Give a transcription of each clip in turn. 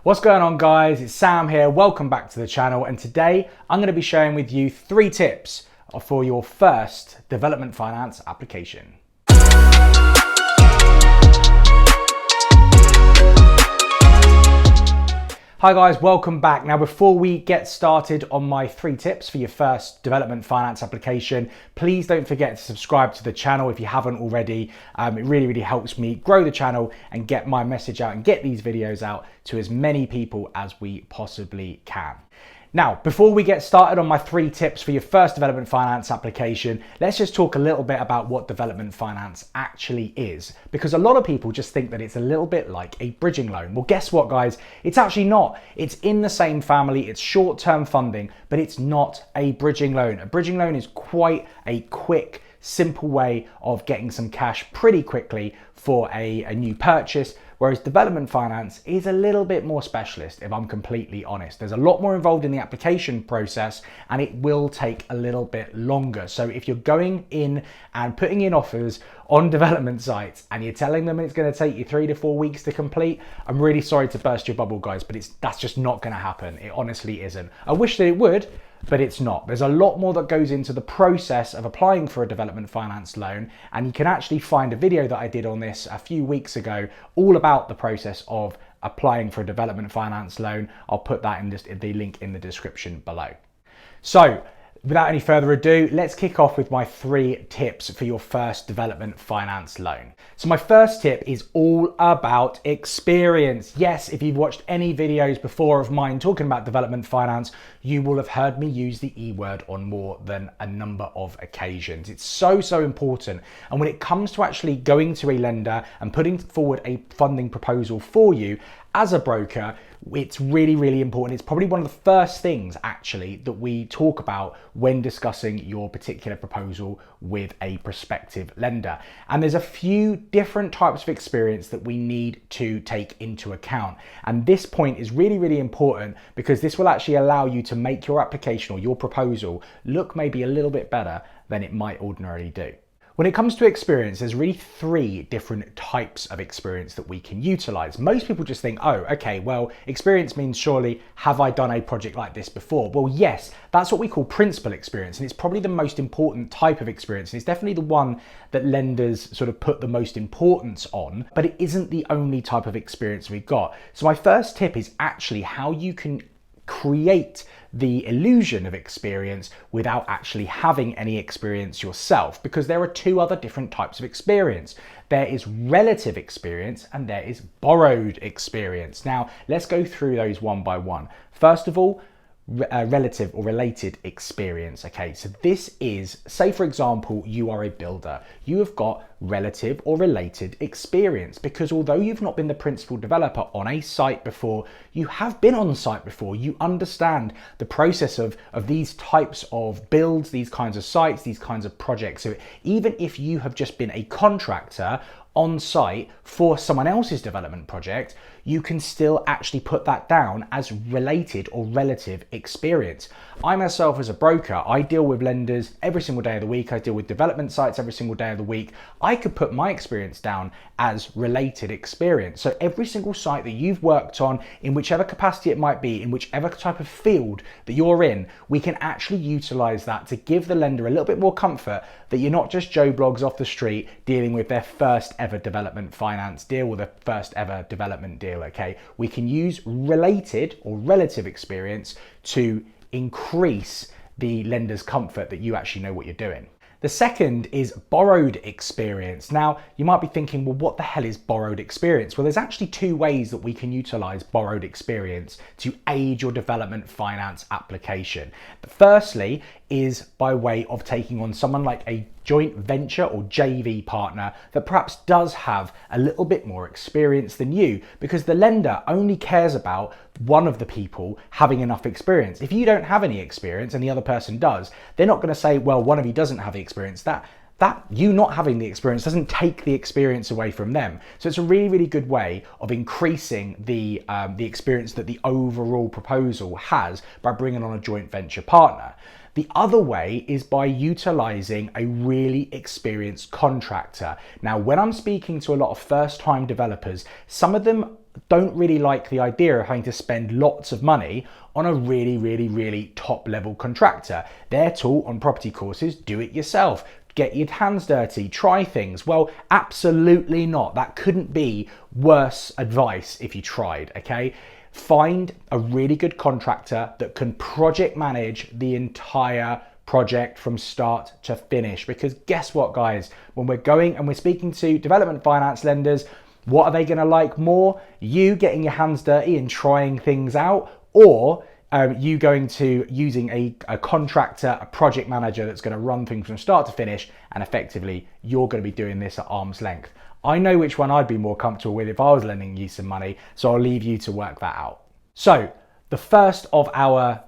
What's going on, guys? It's Sam here. Welcome back to the channel, and today I'm going to be sharing with you 3 tips for your first development finance application. Hi guys, welcome back. Now before we get started on my 3 tips for your first development finance application, please don't forget to subscribe to the channel if you haven't already. It really helps me grow the channel and get my message out and get these videos out to as many people as we possibly can. Now, before we get started on my 3 tips for your first development finance application, let's just talk a little bit about what development finance actually is, because a lot of people just think that it's a little bit like a bridging loan. Well, guess what, guys? It's actually not. It's in the same family, it's short-term funding, but it's not a bridging loan. A bridging loan is quite a quick, simple way of getting some cash pretty quickly for a new purchase, whereas development finance is a little bit more specialist, if I'm completely honest. There's a lot more involved in the application process and it will take a little bit longer. So if you're going in and putting in offers on development sites and you're telling them it's going to take you 3 to 4 weeks to complete, I'm really sorry to burst your bubble, guys, but that's just not going to happen. It honestly isn't. I wish that it would, but it's not. There's a lot more that goes into the process of applying for a development finance loan, and you can actually find a video that I did on this a few weeks ago all about the process of applying for a development finance loan. I'll put that in the link in the description below. So without any further ado, let's kick off with my 3 tips for your first development finance loan. So my first tip is all about experience. Yes, if you've watched any videos before of mine talking about development finance, you will have heard me use the E word on more than a number of occasions. It's so important. And when it comes to actually going to a lender and putting forward a funding proposal for you, as a broker, it's really important. It's probably one of the first things actually that we talk about when discussing your particular proposal with a prospective lender. And there's a few different types of experience that we need to take into account. And this point is really important because this will actually allow you to make your application or your proposal look maybe a little bit better than it might ordinarily do. When it comes to experience, there's really 3 different types of experience that we can utilize. Most people just think, oh, okay, well, experience means surely, have I done a project like this before? Well, yes, that's what we call principal experience. And it's probably the most important type of experience. And it's definitely the one that lenders sort of put the most importance on, but it isn't the only type of experience we've got. So my first tip is actually how you can create the illusion of experience without actually having any experience yourself, because there are 2 other different types of experience. There is relative experience and there is borrowed experience. Now, let's go through those one by one. First of all, relative or related experience. Okay, so this is, say for example, you are a builder. You have got relative or related experience because although you've not been the principal developer on a site before, you have been on site before. You understand the process of these types of builds, these kinds of sites, these kinds of projects. So even if you have just been a contractor on site for someone else's development project, you can still actually put that down as related or relative experience. I myself as a broker, I deal with lenders every single day of the week. I deal with development sites every single day of the week. I could put my experience down as related experience. So every single site that you've worked on, in whichever capacity it might be, in whichever type of field that you're in, we can actually utilize that to give the lender a little bit more comfort that you're not just Joe Bloggs off the street dealing with their first ever development finance deal or the first ever development deal. Okay, we can use related or relative experience to increase the lender's comfort that you actually know what you're doing. The second is borrowed experience. Now, you might be thinking, well, what the hell is borrowed experience? Well, there's actually 2 ways that we can utilize borrowed experience to aid your development finance application. Firstly is by way of taking on someone like a joint venture or JV partner that perhaps does have a little bit more experience than you, because the lender only cares about one of the people having enough experience. If you don't have any experience and the other person does, they're not going to say, well, one of you doesn't have the experience. That you not having the experience doesn't take the experience away from them. So it's a really good way of increasing the experience that the overall proposal has by bringing on a joint venture partner. The other way is by utilizing a really experienced contractor. Now, when I'm speaking to a lot of first-time developers, some of them don't really like the idea of having to spend lots of money on a really top level contractor. They're taught on property courses, do it yourself, get your hands dirty, try things. Well, absolutely not. That couldn't be worse advice if you tried, okay? Find a really good contractor that can project manage the entire project from start to finish. Because guess what, guys? When we're going and we're speaking to development finance lenders, what are they going to like more? You getting your hands dirty and trying things out, or you going to using a contractor, a project manager that's going to run things from start to finish, and effectively you're going to be doing this at arm's length. I know which one I'd be more comfortable with if I was lending you some money, so I'll leave you to work that out. So the first of our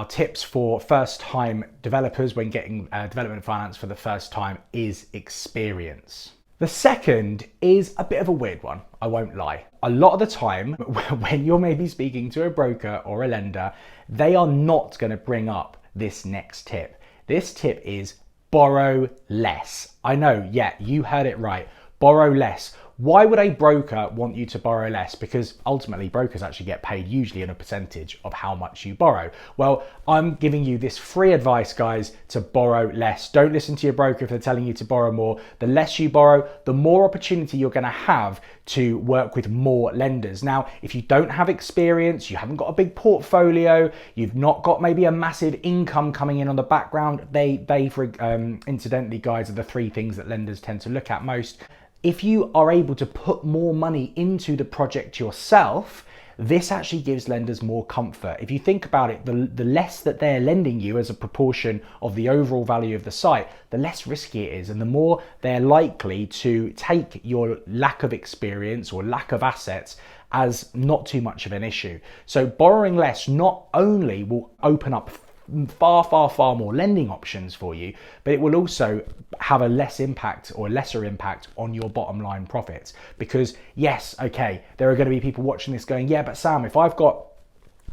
tips for first-time developers when getting development finance for the first time is experience. The second is a bit of a weird one, I won't lie. A lot of the time, when you're maybe speaking to a broker or a lender, they are not going to bring up this next tip. This tip is borrow less. I know, yeah, you heard it right. Borrow less. Why would a broker want you to borrow less? Because ultimately brokers actually get paid usually in a percentage of how much you borrow. Well, I'm giving you this free advice, guys, to borrow less. Don't listen to your broker if they're telling you to borrow more. The less you borrow, the more opportunity you're going to have to work with more lenders. Now, if you don't have experience, you haven't got a big portfolio, you've not got maybe a massive income coming in on the background, incidentally, guys, are the three things that lenders tend to look at most. If you are able to put more money into the project yourself, this actually gives lenders more comfort. If you think about it, the less that they're lending you as a proportion of the overall value of the site, the less risky it is, and the more they're likely to take your lack of experience or lack of assets as not too much of an issue. So borrowing less not only will open up far more lending options for you, but it will also have a lesser impact on your bottom line profits. Because yes, okay, there are going to be people watching this going, yeah, but Sam, if I've got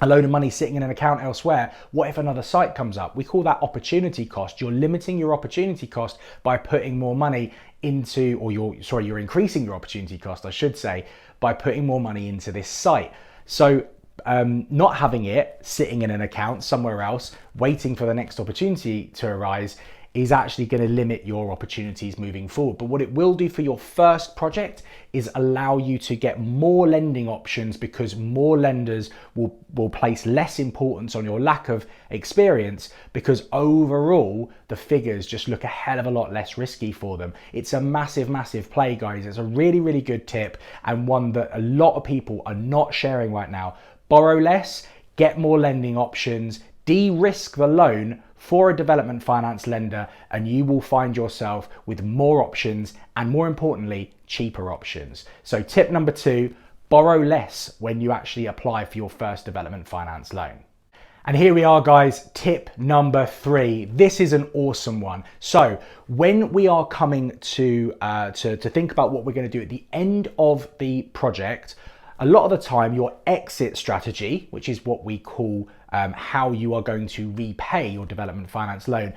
a load of money sitting in an account elsewhere, what if another site comes up? We call that opportunity cost. You're limiting your opportunity cost by putting more money into, or you're increasing your opportunity cost, I should say, by putting more money into this site. So not having it sitting in an account somewhere else waiting for the next opportunity to arise is actually going to limit your opportunities moving forward. But what it will do for your first project is allow you to get more lending options, because more lenders will place less importance on your lack of experience, because overall the figures just look a hell of a lot less risky for them. It's a massive play, guys. It's a really good tip, and one that a lot of people are not sharing right now. Borrow less, get more lending options, de-risk the loan for a development finance lender, and you will find yourself with more options and, more importantly, cheaper options. So tip number 2, borrow less when you actually apply for your first development finance loan. And here we are, guys, tip number 3. This is an awesome one. So when we are coming to think about what we're going to do at the end of the project, a lot of the time your exit strategy, which is what we call how you are going to repay your development finance loan,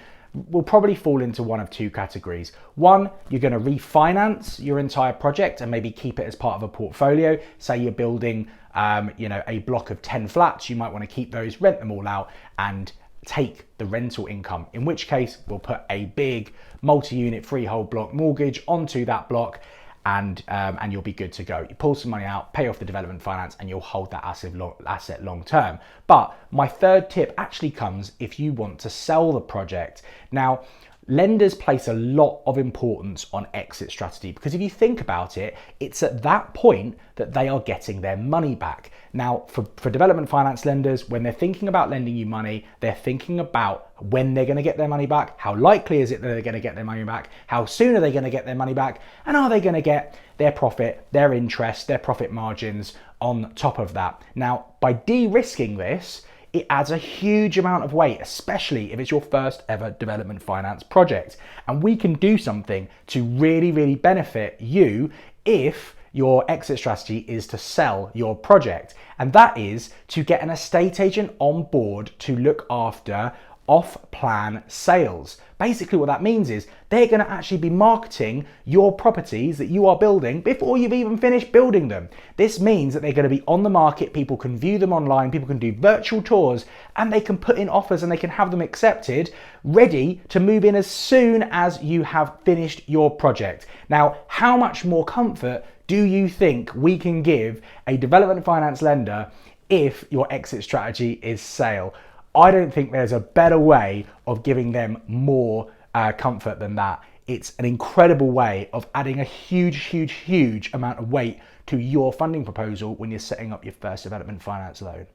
will probably fall into one of two categories. One, you're going to refinance your entire project and maybe keep it as part of a portfolio. Say you're building a block of 10 flats, you might want to keep those, rent them all out and take the rental income, in which case we'll put a big multi-unit freehold block mortgage onto that block, and you'll be good to go. You pull some money out, pay off the development finance, and you'll hold that asset long term. But my third tip actually comes if you want to sell the project. Now, lenders place a lot of importance on exit strategy, because if you think about it, it's at that point that they are getting their money back. Now, for development finance lenders, when they're thinking about lending you money, they're thinking about when they're going to get their money back, how likely is it that they're going to get their money back, how soon are they going to get their money back, and are they going to get their profit, their interest, their profit margins on top of that. Now, by de-risking this, it adds a huge amount of weight, especially if it's your first ever development finance project. And we can do something to really benefit you if your exit strategy is to sell your project. And that is to get an estate agent on board to look after off-plan sales. Basically what that means is they're going to actually be marketing your properties that you are building before you've even finished building them. This means that they're going to be on the market, people can view them online, people can do virtual tours, and they can put in offers and they can have them accepted, ready to move in as soon as you have finished your project. Now, how much more comfort do you think we can give a development finance lender if your exit strategy is sale? I don't think there's a better way of giving them more comfort than that. It's an incredible way of adding a huge amount of weight to your funding proposal when you're setting up your first development finance loan.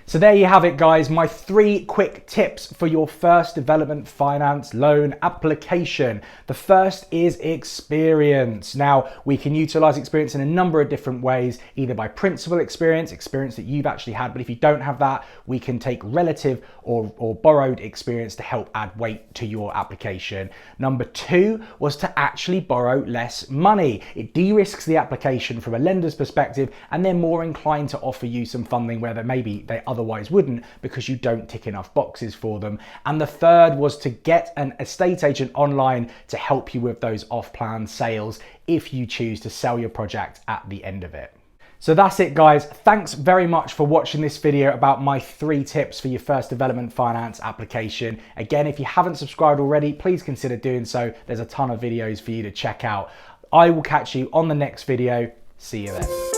So there you have it, guys, my 3 quick tips for your first development finance loan application. The first is experience. Now, we can utilize experience in a number of different ways, either by principal experience that you've actually had, but if you don't have that, we can take relative or borrowed experience to help add weight to your application. Number 2 was to actually borrow less money. It de-risks the application from a lender's perspective, and they're more inclined to offer you some funding where maybe they otherwise wouldn't, because you don't tick enough boxes for them. And the third was to get an estate agent online to help you with those off-plan sales if you choose to sell your project at the end of it. So that's it, guys. Thanks very much for watching this video about my 3 tips for your first development finance application. Again, if you haven't subscribed already, please consider doing so. There's a ton of videos for you to check out. I will catch you on the next video. See you then.